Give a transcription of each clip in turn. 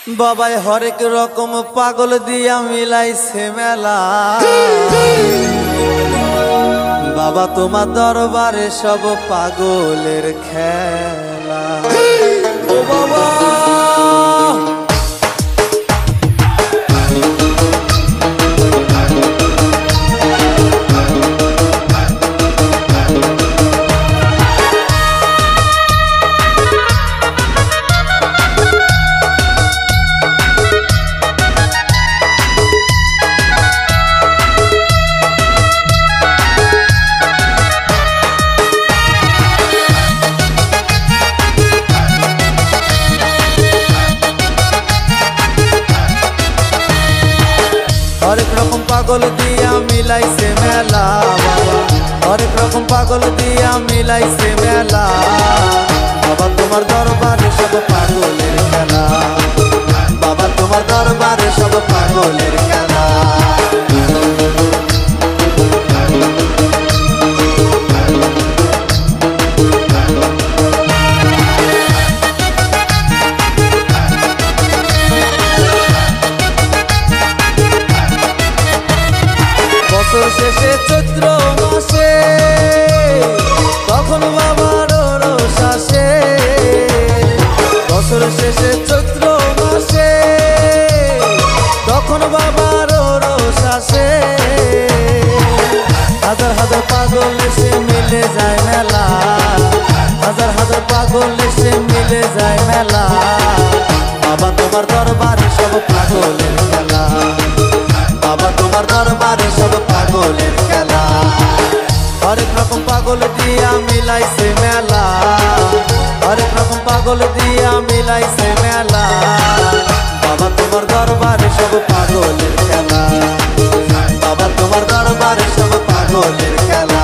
বাবাই হরেক রকম পাগল দিয়া মিলাইছে মেলা। বাবা তোমার দরবারে সব পাগলের খেলা। ও বাবা हरेक रकम पागल दिया मिलाइছে मेला। बाबा हरेक रकम पागल दिया मिलाइছে मेला। बाबा तुम्हार दरबारे सब पागलेर खेला। बाबा तुम्हार दरबारे सब पागलेर खेला। শেষে চৈত্র মাসে তখন বাবার রোষ আসে। বছর শেষে চৈত্র মাসে তখন বাবার রোষ আসে। হাজার হাজার পাগল এসে মিলে যায় মেলা। হাজার হাজার পাগল এসে মিলে যায় মেলা। বাবা তোমার দরবারে সব পাগলের খেলা। बाबा तुम्हार दरबारे सब पागलेर खेला। हरेक रकम पागल दिया मिलाइছে मेला। हरेक रकम पागल दिया मिलाइছে मेला। बाबा तुम्हार दरबारे सब पागलेर खेला। बाबा तुम्हार दरबारे सब पागलेर खेला।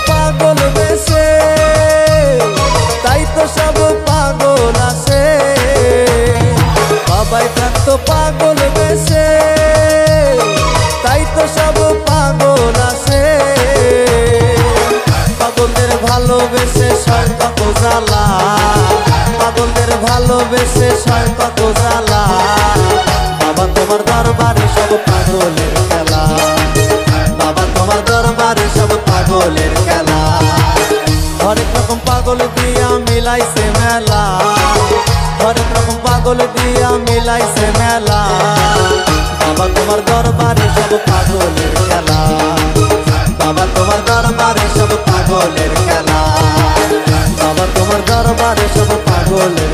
पागल बेसे ताई तो सब पागल आसे। बाबाई तो पागल बेसे ताई तो सब पागल आसे। पागलদের ভালোবেসে ছয় কত জ্বালা। পাগলদের ভালোবেসে ছয় কত জ্বালা। বাবা তোমার দরবারে সব পাগলের খেলা। बाबा तुम्हार दरबारे सब पागलेर खेला। हरेक रकम पागल दिया मिलाइছে मेला। हरेक रकम पागल दिया मिलाइছে मेला। बाबा तुम्हार दरबारे सब पागलेर खेला। बाबा तुम्हार दरबारे सब पागलेर खेला। बाबा तुम्हार दरबारे सब पागलेर